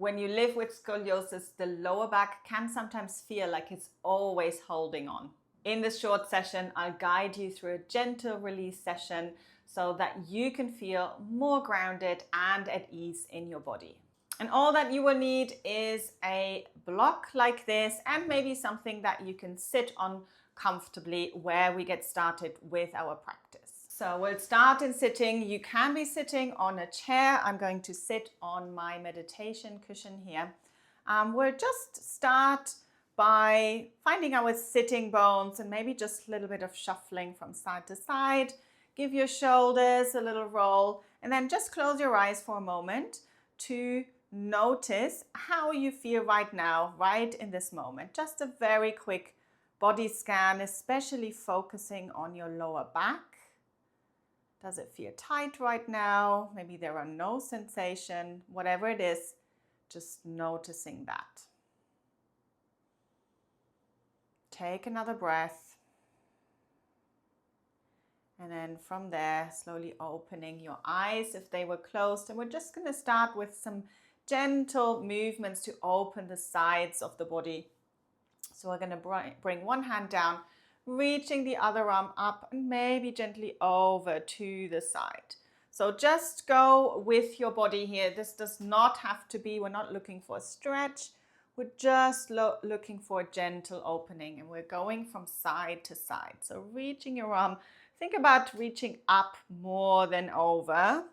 When you live with scoliosis, the lower back can sometimes feel like it's always holding on. In this short session, I'll guide you through a gentle release session so that you can feel more grounded and at ease in your body. And all that you will need is a block like this and maybe something that you can sit on comfortably where we get started with our practice. So we'll start in sitting. You can be sitting on a chair. I'm going to sit on my meditation cushion here. We'll just start by finding our sitting bones and maybe just a little bit of shuffling from side to side. Give your shoulders a little roll and then just close your eyes for a moment to notice how you feel right now, right in this moment. Just a very quick body scan, especially focusing on your lower back. Does it feel tight right now? Maybe there are no sensation, whatever it is, just noticing that. Take another breath. And then from there, slowly opening your eyes if they were closed. And we're just going to start with some gentle movements to open the sides of the body. So we're going to bring one hand down, reaching the other arm up and maybe gently over to the side. So just go with your body here. This does not have to be, we're not looking for a stretch. We're just looking for a gentle opening and we're going from side to side. So reaching your arm, think about reaching up more than over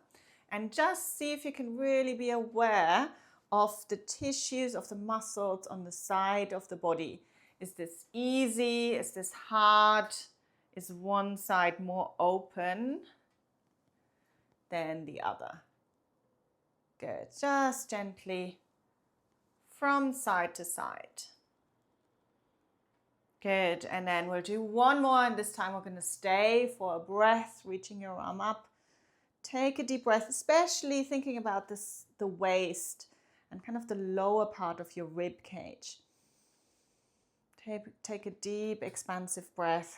and just see if you can really be aware of the tissues, of the muscles on the side of the body. Is this easy? Is this hard? Is one side more open than the other? Good. Just gently from side to side. Good. And then we'll do one more. And this time we're going to stay for a breath, reaching your arm up. Take a deep breath, especially thinking about the waist and kind of the lower part of your rib cage. Take a deep, expansive breath.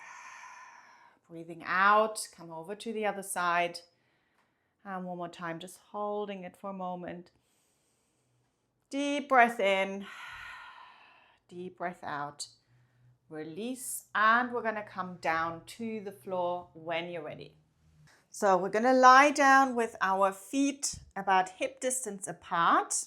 Breathing out, come over to the other side. And one more time, just holding it for a moment. Deep breath in, deep breath out. Release, and we're going to come down to the floor when you're ready. So we're going to lie down with our feet about hip distance apart.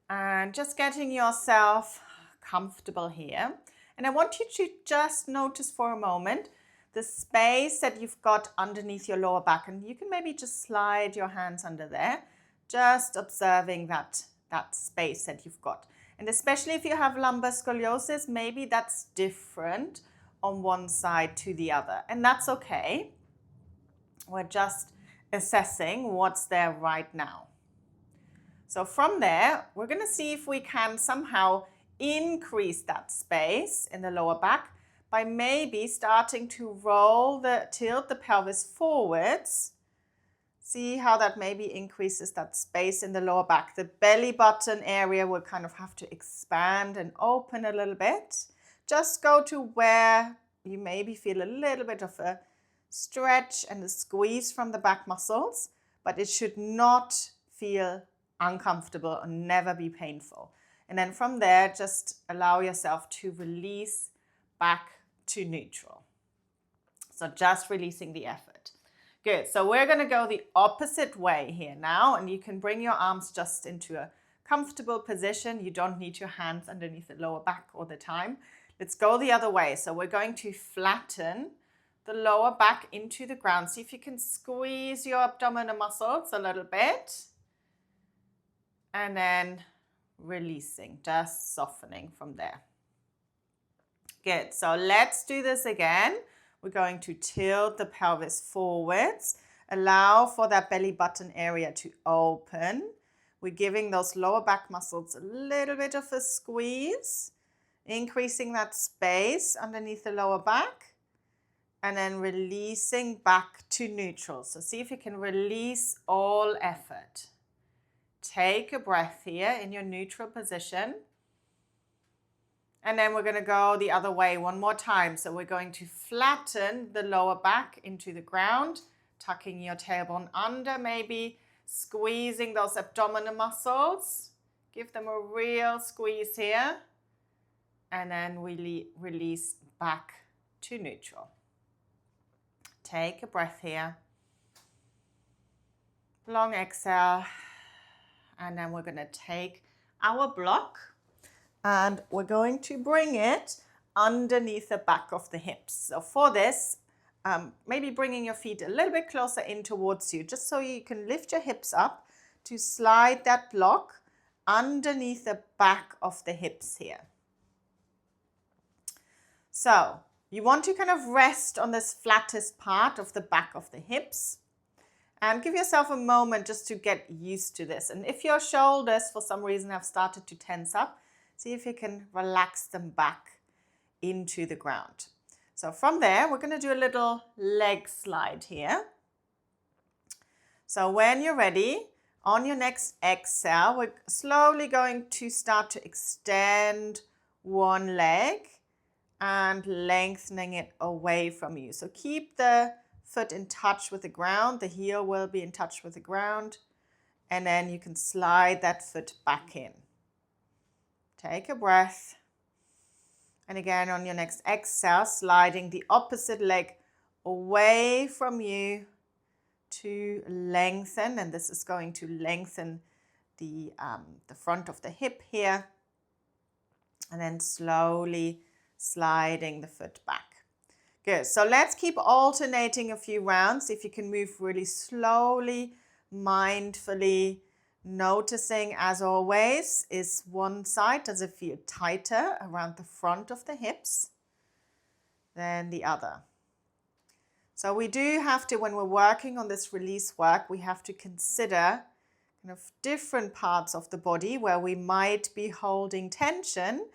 And just getting yourself comfortable here. And I want you to just notice for a moment the space that you've got underneath your lower back. And you can maybe just slide your hands under there, just observing that space that you've got. And especially if you have lumbar scoliosis, maybe that's different on one side to the other. And that's okay. We're just assessing what's there right now. So from there, we're going to see if we can somehow increase that space in the lower back by maybe starting to tilt the pelvis forwards. See how that maybe increases that space in the lower back. The belly button area will kind of have to expand and open a little bit. Just go to where you maybe feel a little bit of a stretch and a squeeze from the back muscles, but it should not feel uncomfortable or never be painful. And then from there, just allow yourself to release back to neutral. So just releasing the effort. Good. So we're going to go the opposite way here now, and you can bring your arms just into a comfortable position. You don't need your hands underneath the lower back all the time. Let's go the other way. So we're going to flatten the lower back into the ground. See if you can squeeze your abdominal muscles a little bit. And then releasing, just softening from there. Good. So let's do this again. We're going to tilt the pelvis forwards. Allow for that belly button area to open. We're giving those lower back muscles a little bit of a squeeze, increasing that space underneath the lower back, and then releasing back to neutral. So see if you can release all effort. Take a breath here in your neutral position. And then we're going to go the other way one more time. So we're going to flatten the lower back into the ground, tucking your tailbone under maybe, squeezing those abdominal muscles. Give them a real squeeze here. And then release back to neutral. Take a breath here. Long exhale. And then we're going to take our block and we're going to bring it underneath the back of the hips. So for this, maybe bringing your feet a little bit closer in towards you, just so you can lift your hips up to slide that block underneath the back of the hips here. So you want to kind of rest on this flattest part of the back of the hips and give yourself a moment just to get used to this. And if your shoulders for some reason have started to tense up, see if you can relax them back into the ground. So from there, we're going to do a little leg slide here. So when you're ready, on your next exhale, we're slowly going to start to extend one leg and lengthening it away from you. So keep the foot in touch with the ground. The heel will be in touch with the ground. And then you can slide that foot back in. Take a breath. And again, on your next exhale, sliding the opposite leg away from you to lengthen. And this is going to lengthen the front of the hip here. And then slowly sliding the foot back. Good. So let's keep alternating a few rounds. If you can move really slowly, mindfully, noticing as always, is one side, does it feel tighter around the front of the hips than the other? So we do have to, when we're working on this release work, we have to consider kind of different parts of the body where we might be holding tension,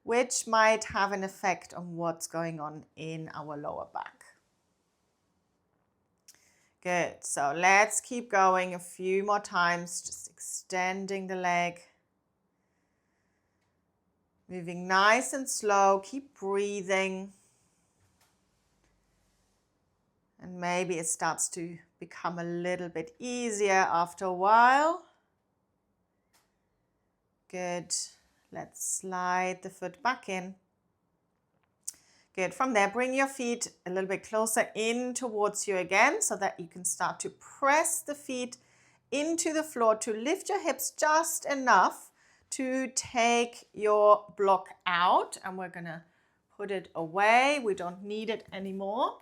which might have an effect on what's going on in our lower back. Good, so let's keep going a few more times, just extending the leg. Moving nice and slow, keep breathing. And maybe it starts to become a little bit easier after a while. Good. Let's slide the foot back in. Good. From there, bring your feet a little bit closer in towards you again so that you can start to press the feet into the floor to lift your hips just enough to take your block out. And we're going to put it away. We don't need it anymore.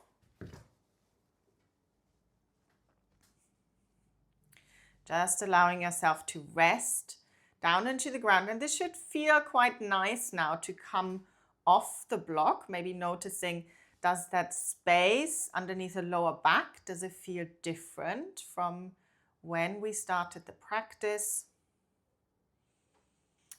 Just allowing yourself to rest down into the ground. And this should feel quite nice now to come off the block. Maybe noticing, does that space underneath the lower back, does it feel different from when we started the practice?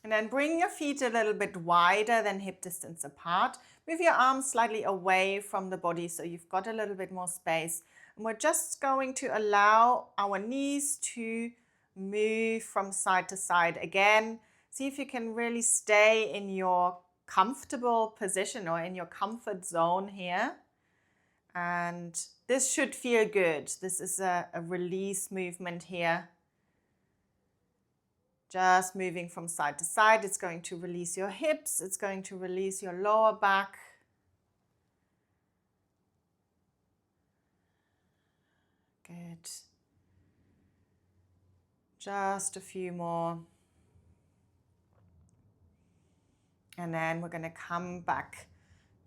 And then bring your feet a little bit wider than hip distance apart. Move your arms slightly away from the body so you've got a little bit more space. And we're just going to allow our knees to move from side to side again. See if you can really stay in your comfortable position or in your comfort zone here. And this should feel good. This is a release movement here. Just moving from side to side. It's going to release your hips. It's going to release your lower back. Good. Just a few more. And then we're going to come back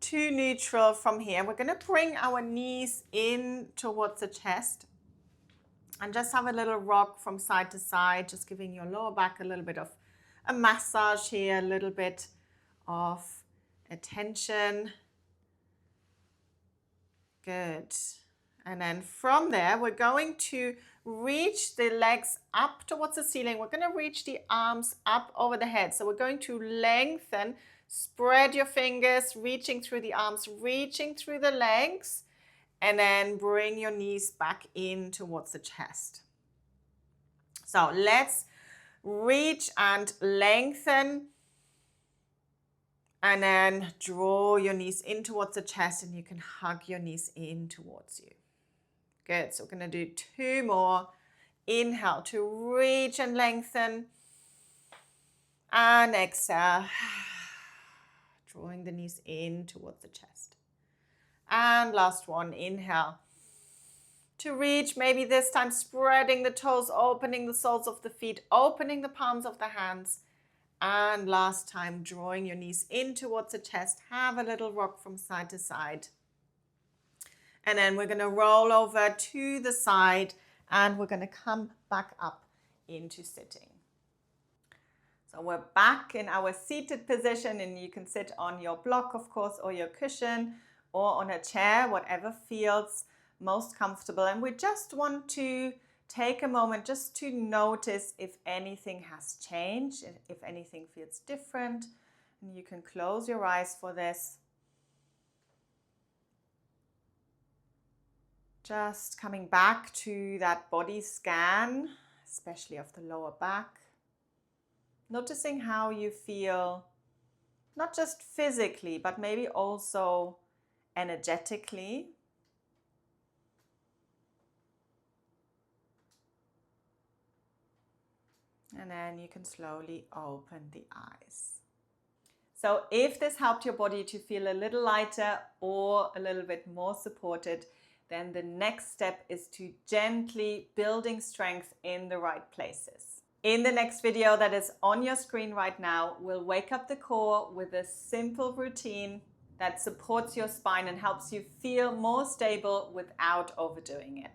to neutral from here. We're going to bring our knees in towards the chest and just have a little rock from side to side, just giving your lower back a little bit of a massage here, a little bit of attention. Good. And then from there, we're going to reach the legs up towards the ceiling. We're going to reach the arms up over the head. So we're going to lengthen, spread your fingers, reaching through the arms, reaching through the legs, and then bring your knees back in towards the chest. So let's reach and lengthen, and then draw your knees in towards the chest, and you can hug your knees in towards you. Good, so we're going to do two more. Inhale to reach and lengthen. And exhale, drawing the knees in towards the chest. And last one, inhale to reach, maybe this time spreading the toes, opening the soles of the feet, opening the palms of the hands. And last time, drawing your knees in towards the chest. Have a little rock from side to side. And then we're going to roll over to the side and we're going to come back up into sitting. So we're back in our seated position, and you can sit on your block, of course, or your cushion, or on a chair, whatever feels most comfortable. And we just want to take a moment just to notice if anything has changed, if anything feels different. And you can close your eyes for this. Just coming back to that body scan, especially of the lower back. Noticing how you feel, not just physically, but maybe also energetically. And then you can slowly open the eyes. So if this helped your body to feel a little lighter or a little bit more supported, then the next step is to gently building strength in the right places. In the next video that is on your screen right now, we'll wake up the core with a simple routine that supports your spine and helps you feel more stable without overdoing it.